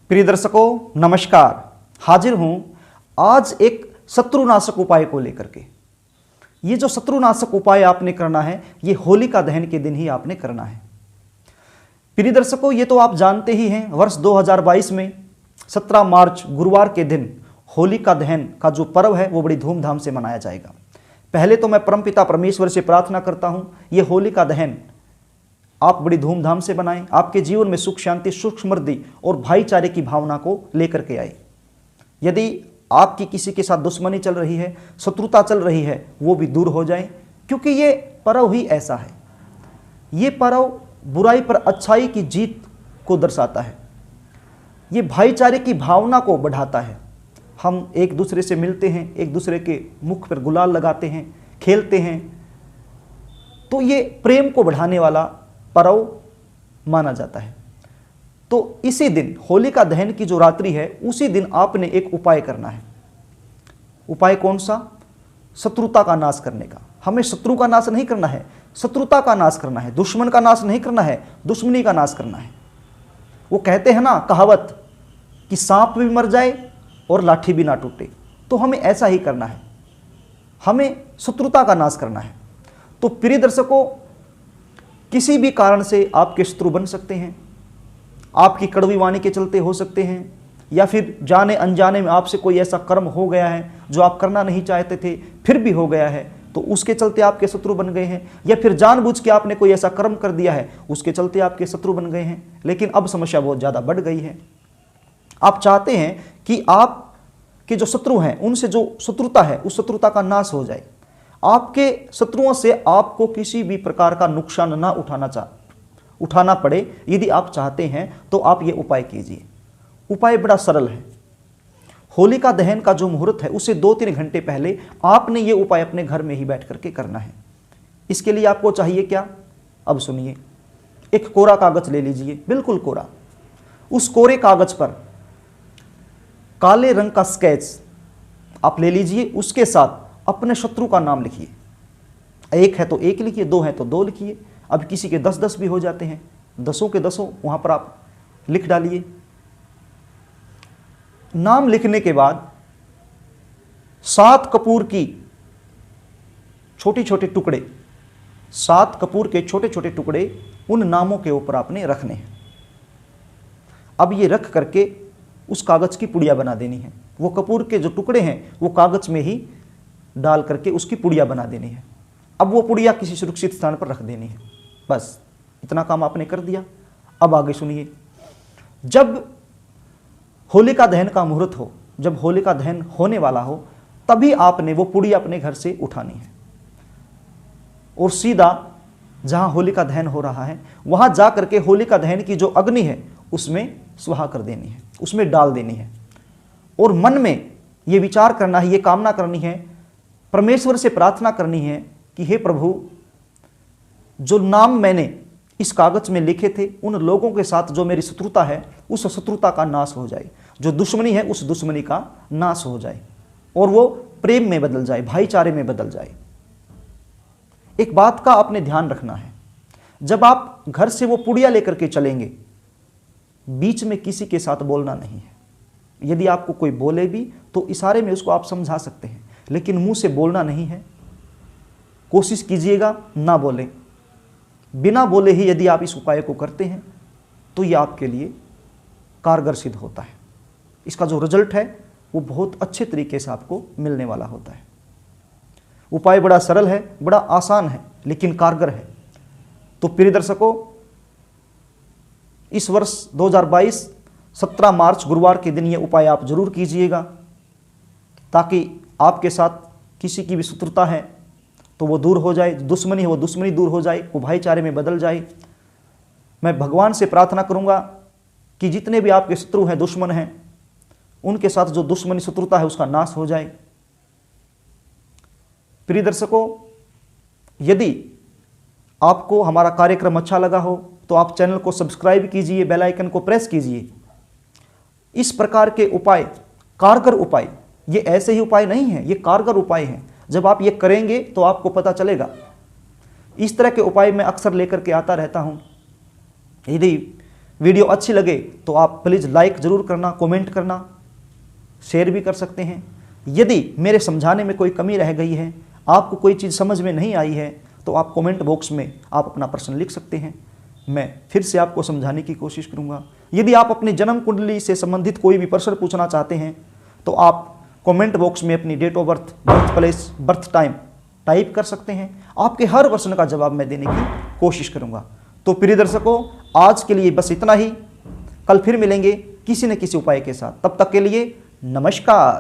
प्रिय दर्शकों नमस्कार। हाजिर हूं आज एक शत्रुनाशक उपाय को लेकर के। ये जो शत्रुनाशक उपाय आपने करना है ये होलिका दहन के दिन ही आपने करना है। प्रिय दर्शकों ये तो आप जानते ही हैं, वर्ष 2022 में 17 मार्च गुरुवार के दिन होलिका दहन का जो पर्व है वो बड़ी धूमधाम से मनाया जाएगा। पहले तो मैं परमपिता परमेश्वर से प्रार्थना करता हूं ये होलिका दहन आप बड़ी धूमधाम से बनाएं, आपके जीवन में सुख शांति सुख समृद्धि और भाईचारे की भावना को लेकर के आए। यदि आपकी किसी के साथ दुश्मनी चल रही है, शत्रुता चल रही है, वो भी दूर हो जाए, क्योंकि ये पर्व ही ऐसा है। ये पर्व बुराई पर अच्छाई की जीत को दर्शाता है, ये भाईचारे की भावना को बढ़ाता है। हम एक दूसरे से मिलते हैं, एक दूसरे के मुख पर गुलाल लगाते हैं, खेलते हैं, तो ये प्रेम को बढ़ाने वाला पर्व माना जाता है। तो इसी दिन होलिका दहन की जो रात्रि है उसी दिन आपने एक उपाय करना है। उपाय कौन सा? शत्रुता का नाश करने का। हमें शत्रु का नाश नहीं करना है, शत्रुता का नाश करना है। दुश्मन का नाश नहीं करना है, दुश्मनी का नाश करना है। वो कहते हैं ना कहावत कि सांप भी मर जाए और लाठी भी ना टूटे, तो हमें ऐसा ही करना है, हमें शत्रुता का नाश करना है। तो प्रिय दर्शकों किसी भी कारण से आपके शत्रु बन सकते हैं, आपकी कड़वी वाणी के चलते हो सकते हैं, या फिर जाने अनजाने में आपसे कोई ऐसा कर्म हो गया है जो आप करना नहीं चाहते थे फिर भी हो गया है, तो उसके चलते आपके शत्रु बन गए हैं। या फिर जानबूझ के आपने कोई ऐसा कर्म कर दिया है उसके चलते आपके शत्रु बन गए हैं, लेकिन अब समस्या बहुत ज़्यादा बढ़ गई है। आप चाहते हैं कि आपके जो शत्रु हैं उनसे जो शत्रुता है उस शत्रुता का नाश हो जाए, आपके शत्रुओं से आपको किसी भी प्रकार का नुकसान ना उठाना पड़े। यदि आप चाहते हैं तो आप ये उपाय कीजिए। उपाय बड़ा सरल है। होलिका दहन का जो मुहूर्त है उससे 2-3 घंटे पहले आपने ये उपाय अपने घर में ही बैठ करके करना है। इसके लिए आपको चाहिए क्या? अब सुनिए। एक कोरा कागज ले लीजिए, बिल्कुल कोरा। उस कोरे कागज पर काले रंग का स्केच आप ले लीजिए, उसके साथ अपने शत्रु का नाम लिखिए। एक है तो एक लिखिए, 2 है तो 2 लिखिए। अब किसी के 10-10 भी हो जाते हैं, 10 के 10 वहां पर आप लिख डालिए। नाम लिखने के बाद 7 कपूर की छोटे छोटे टुकड़े, 7 कपूर के छोटे छोटे टुकड़े उन नामों के ऊपर आपने रखने हैं। अब ये रख करके उस कागज की पुड़िया बना देनी है। वो कपूर के जो टुकड़े हैं वो कागज में ही डाल करके उसकी पुड़िया बना देनी है। अब वो पुड़िया किसी सुरक्षित स्थान पर रख देनी है। बस इतना काम आपने कर दिया। अब आगे सुनिए। जब होलिका दहन का मुहूर्त हो, जब होलिका दहन होने वाला हो, तभी आपने वो पुड़िया अपने घर से उठानी है और सीधा जहां होलिका दहन हो रहा है वहां जा करके होलिका दहन की जो अग्नि है उसमें स्वाहा कर देनी है, उसमें डाल देनी है। और मन में ये विचार करना है, ये कामना करनी है, परमेश्वर से प्रार्थना करनी है कि हे प्रभु, जो नाम मैंने इस कागज में लिखे थे उन लोगों के साथ जो मेरी शत्रुता है उस शत्रुता का नाश हो जाए, जो दुश्मनी है उस दुश्मनी का नाश हो जाए और वो प्रेम में बदल जाए, भाईचारे में बदल जाए। एक बात का आपने ध्यान रखना है, जब आप घर से वो पुड़िया लेकर के चलेंगे, बीच में किसी के साथ बोलना नहीं है। यदि आपको कोई बोले भी तो इशारे में उसको आप समझा सकते हैं, लेकिन मुंह से बोलना नहीं है। कोशिश कीजिएगा ना बोलें। बिना बोले ही यदि आप इस उपाय को करते हैं तो ये आपके लिए कारगर सिद्ध होता है। इसका जो रिजल्ट है वो बहुत अच्छे तरीके से आपको मिलने वाला होता है। उपाय बड़ा सरल है, बड़ा आसान है, लेकिन कारगर है। तो प्रिय दर्शकों, इस वर्ष 2022 17 मार्च गुरुवार के दिन ये उपाय आप जरूर कीजिएगा, ताकि आपके साथ किसी की भी शत्रुता है तो वो दूर हो जाए, दुश्मनी है वो दुश्मनी दूर हो जाए, वो भाईचारे में बदल जाए। मैं भगवान से प्रार्थना करूंगा कि जितने भी आपके शत्रु हैं, दुश्मन हैं, उनके साथ जो दुश्मनी शत्रुता है उसका नाश हो जाए। प्रिय दर्शकों, यदि आपको हमारा कार्यक्रम अच्छा लगा हो तो आप चैनल को सब्सक्राइब कीजिए, बेल आइकन को प्रेस कीजिए। इस प्रकार के उपाय, कारगर उपाय, ये ऐसे ही उपाय नहीं हैं, ये कारगर उपाय हैं। जब आप ये करेंगे तो आपको पता चलेगा। इस तरह के उपाय मैं अक्सर लेकर के आता रहता हूँ। यदि वीडियो अच्छी लगे तो आप प्लीज़ लाइक ज़रूर करना, कमेंट करना, शेयर भी कर सकते हैं। यदि मेरे समझाने में कोई कमी रह गई है, आपको कोई चीज़ समझ में नहीं आई है, तो आप कमेंट बॉक्स में आप अपना प्रश्न लिख सकते हैं। मैं फिर से आपको समझाने की कोशिश करूंगा। यदि आप अपनी जन्म कुंडली से संबंधित कोई भी प्रश्न पूछना चाहते हैं तो आप कमेंट बॉक्स में अपनी date of birth, birth place, birth time type कर सकते हैं। आपके हर प्रश्न का जवाब मैं देने की कोशिश करूंगा। तो प्रिय दर्शकों, आज के लिए बस इतना ही। कल फिर मिलेंगे किसी न किसी उपाय के साथ। तब तक के लिए नमस्कार।